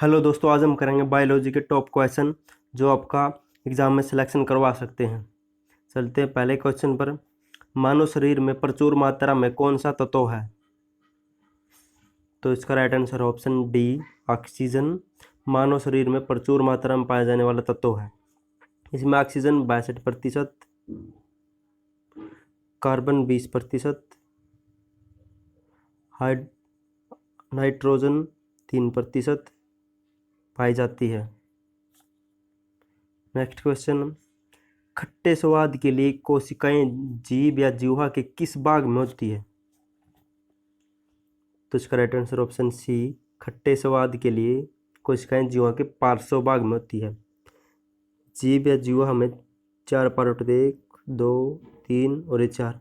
Hello दोस्तों, आज हम करेंगे बायोलॉजी के टॉप क्वेश्चन जो आपका एग्जाम में सिलेक्शन करवा सकते हैं। चलते हैं पहले क्वेश्चन पर। मानव शरीर में प्रचुर मात्रा में कौन सा तत्व है? तो इसका right answer option D, oxygen. मानव शरीर में प्रचुर मात्रा में पाया जाने वाला तत्व है। इसमें ऑक्सीजन 62%, कार्बन 20%, हाइड नाइट्रोजन 3% पाई जाती है। Next question. खट्टे स्वाद के लिए कोशिकाएं जीभ या जिह्वा के किस भाग में होती है? तो इसका राइट आंसर ऑप्शन सी, खट्टे स्वाद के लिए कोशिकाएं जिह्वा के पार्श्व भाग में होती है। जीभ या जिह्वा हमें 4 पार्ट होते हैं, 1, 2, 3 और ये 4।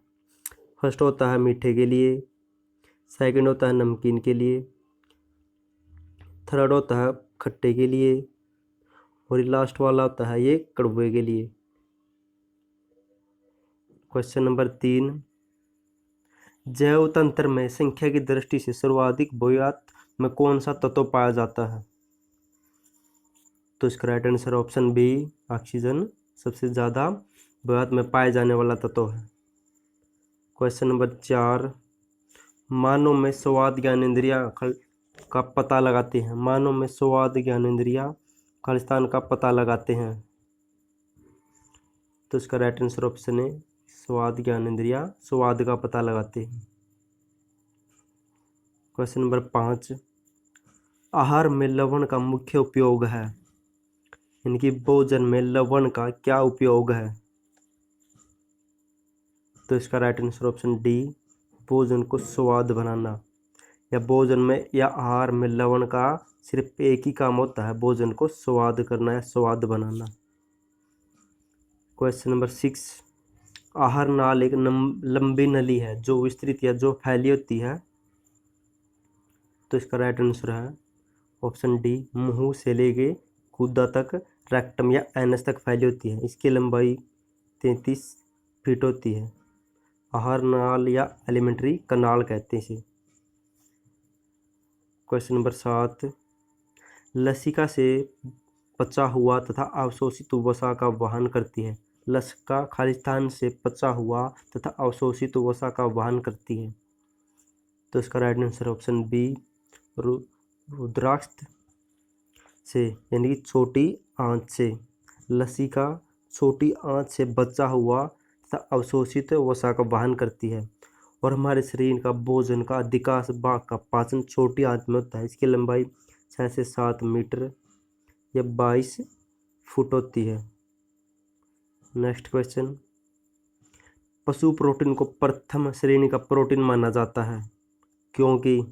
फर्स्ट होता है मीठे के लिए, सेकंड होता है नमकीन के लिए, थर्ड होता है खट्टे के लिए और ये लास्ट वाला होता है ये कड़वे के लिए। Question number 3। जैव तंत्र में संख्या की दृष्टि से सर्वाधिक बहुतायत में कौन सा तत्व पाया जाता है? तो इसका right answer option B, oxygen सबसे ज़्यादा बहुतायत में पाए जाने वाला तत्व है। Question number 4। मानव में स्वाद ज्ञानेंद्रिया का पता लगाते हैं। मानव में स्वाद ज्ञानेंद्रिया खालिस्तान का पता लगाते हैं। तो इसका राइट आंसर ऑप्शन है स्वाद ज्ञानेंद्रिया स्वाद का पता लगाते हैं। Question number 5। आहार में लवण का मुख्य उपयोग है। इनकी भोजन में लवण का क्या उपयोग है? तो इसका राइट आंसर ऑप्शन डी, भोजन को स्वाद बनाना। या भोजन में या आहार में लवण का सिर्फ एक ही काम होता है, भोजन को स्वाद करना या स्वाद बनाना। Question number 6। आहार नाल एक लंबी नली है जो विस्तृत या जो फैली होती है। तो इसका राइट आंसर है ऑप्शन डी, मुंह से लेके गुदा तक, रेक्टम या एनस तक फैली होती है। इसकी लंबाई 33 फीट होती है। आहार नाल या एलिमेंट्री कनाल कहते हैं इसे। Question number 7। लसिका से पचा हुआ तथा अवशोषित वसा का वहन करती है। लसिका खालिस्तान से पचा हुआ तथा अवशोषित वसा का वहन करती है। तो इसका राइट आंसर ऑप्शन बी, रुद्राक्ष से यानी कि छोटी आंच से। लसिका छोटी आंच से बचा हुआ तथा अवशोषित वसा का वहन करती है। और हमारे शरीर का भोजन का अधिकांश भाग का पाचन छोटी आंत में होता है। इसकी लंबाई 6 से 7 मीटर या 22 फुट होती है। Next question. पशु प्रोटीन को प्रथम श्रेणी का प्रोटीन माना जाता है क्योंकि?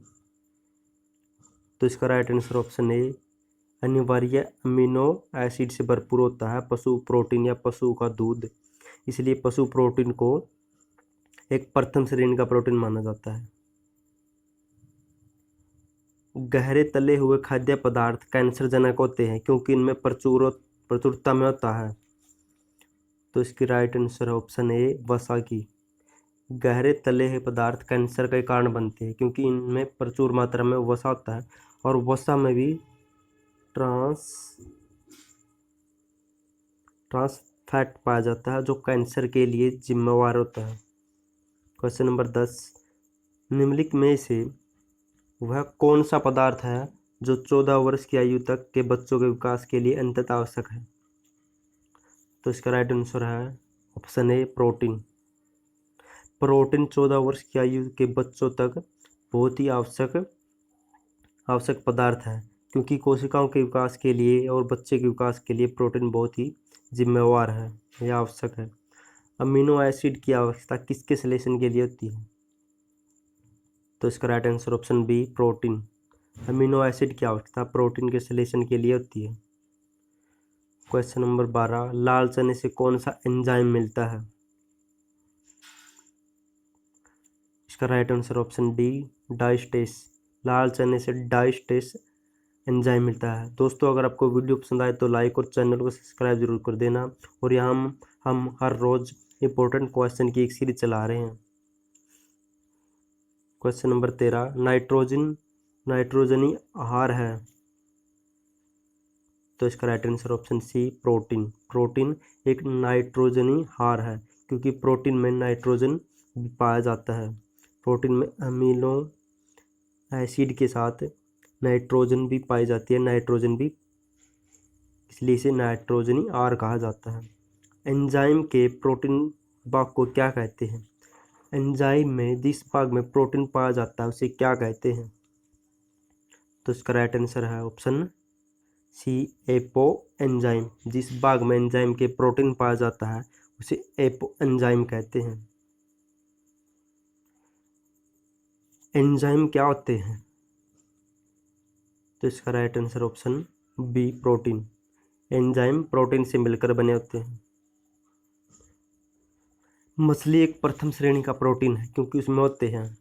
तो इसका राइट आंसर ऑप्शन ए, अनिवार्य अमीनो एसिड से भरपूर होता है पशु प्रोटीन या पशु का दूध, इसलिए पशु प्रोटीन को एक प्रथम श्रेणी का प्रोटीन माना जाता है। गहरे तले हुए खाद्य पदार्थ कैंसरजनक होते हैं क्योंकि इनमें प्रचुरता में होता है। तो इसकी राइट आंसर है ऑप्शन ए, वसा की। गहरे तले हुए पदार्थ कैंसर के कारण बनते हैं क्योंकि इनमें प्रचुर मात्रा में वसा होता है और वसा में भी ट्रांस फैट पाया जाता है जो कैंसर के लिए जिम्मेवार होता है। Question number 10। निम्नलिखित में से वह कौन सा पदार्थ है जो 14 वर्ष की आयु तक के बच्चों के विकास के लिए अंततः आवश्यक है? तो इसका राइट आंसर है ऑप्शन ए, प्रोटीन। प्रोटीन 14 वर्ष की आयु के बच्चों तक बहुत ही आवश्यक पदार्थ है क्योंकि कोशिकाओं के विकास के लिए और बच्चे के विकास के लिए प्रोटीन बहुत ही जिम्मेवार है या आवश्यक है। अमीनो एसिड की आवश्यकता किसके संश्लेषण के लिए होती है? तो इसका right answer option B, protein. Amino acid की आवश्यकता प्रोटीन के संश्लेषण के लिए होती है। Question number 12। लाल चने से कौन सा एंजाइम मिलता है? इसका राइट आंसर ऑप्शन डी, डाइस्टेस। लाल चने से डाइस्टेस एंजाइम मिलता है। दोस्तों, अगर आपको वीडियो पसंद आए तो लाइक और चैनल को सब्सक्राइब जरूर कर देना। और यहाँ हम हर रोज इंपॉर्टेंट क्वेश्चन की एक सीरीज चला रहे हैं। Question number 13। नाइट्रोजनी आहार है। तो इसका right answer option C protein. Protein एक नाइट्रोजनी हार है, क्योंकि प्रोटीन में नाइट्रोजन भी पाया जाता है। प्रोटीन में अमीनो एसिड के साथ नाइट्रोजन भी पाई जाती है, नाइट्रोजन भी, इसलिए इसे नाइट्रोजनी आर कहा जाता है। एंजाइम के प्रोटीन भाग को क्या कहते हैं? एंजाइम में जिस भाग में प्रोटीन पाया जाता है उसे क्या कहते हैं? तो इसका राइट आंसर है ऑप्शन सी एपो एंजाइम। जिस भाग में एंजाइम के प्रोटीन पाया जाता है उसे एपो एंजाइम कहते हैं। एंजाइम क्या होते हैं? तो इसका right answer option B protein. Enzyme protein से मिलकर बने होते हैं। मछली एक प्रथम श्रेणी का प्रोटीन है क्योंकि उसमें होते हैं।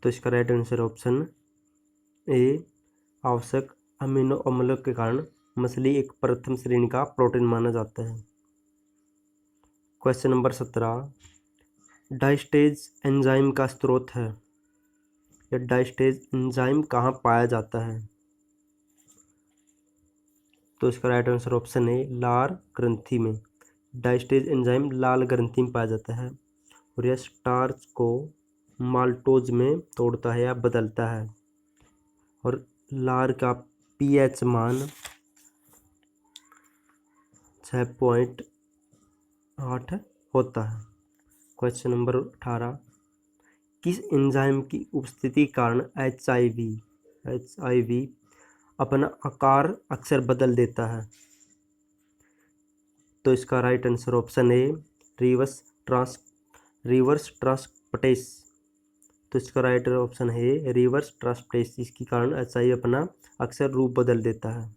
तो इसका राइट आंसर ऑप्शन ए आवश्यक अमीनो अम्लों के कारण मछली एक प्रथम श्रेणी का प्रोटीन माना जाता है। क्वेश्चन नंबर 17, डायस्टेज एंजाइम का स्रोत है। यह डायस्टेज एंजाइम कहाँ पाया जाता है? तो इसका राइट आंसर ऑप्शन ए लार ग्रंथि में। डायस्टेज एंजाइम लाल ग्रंथि में पाया जाता है और यह स्टार्च को माल्टोज में तोड़ता है या बदलता है, और लार का पीएच मान 6.8 होता है। क्वेश्चन नंबर 18, किस एंजाइम की उपस्थिति कारण HIV अपना आकार अक्सर बदल देता है? तो इसका right answer option A reverse transcriptase. तो इसका राइट ऑप्शन है रिवर्स ट्रांसक्रिप्टेस। इसके कारण HIV अपना अक्सर रूप बदल देता है।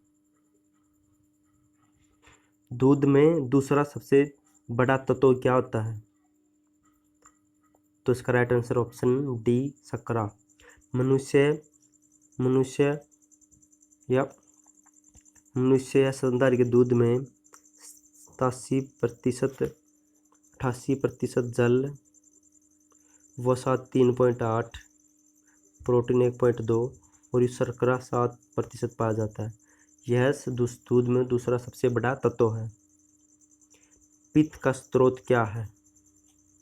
दूध में दूसरा सबसे बड़ा तत्व क्या होता है? तो इसका राइट आंसर ऑप्शन डी शर्करा। मनुष्य या स्तनधारी के दूध में 88% जल, वसा 3.8, प्रोटीन 1.2 और ये शर्करा 7% पाया जाता है। यह दूध में दूसरा सबसे बड़ा तत्व है। पित्त का स्रोत क्या है?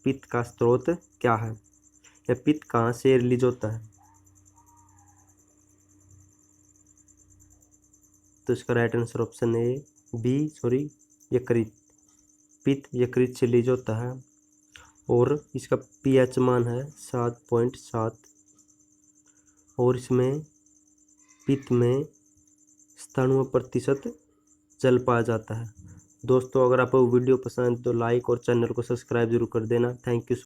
पित्त का स्रोत क्या है? यह पित्त कहाँ से रिलीज होता है? तो इसका राइट आंसर ऑप्शन ए यकृत। पित्त यकृत से रिलीज होता है और इसका पीएच मान है 7.7 और इसमें पित्त में 97% जल पाया जाता है। दोस्तों, अगर आपको वीडियो पसंद है तो लाइक और चैनल को सब्सक्राइब जरूर कर देना। Thank you.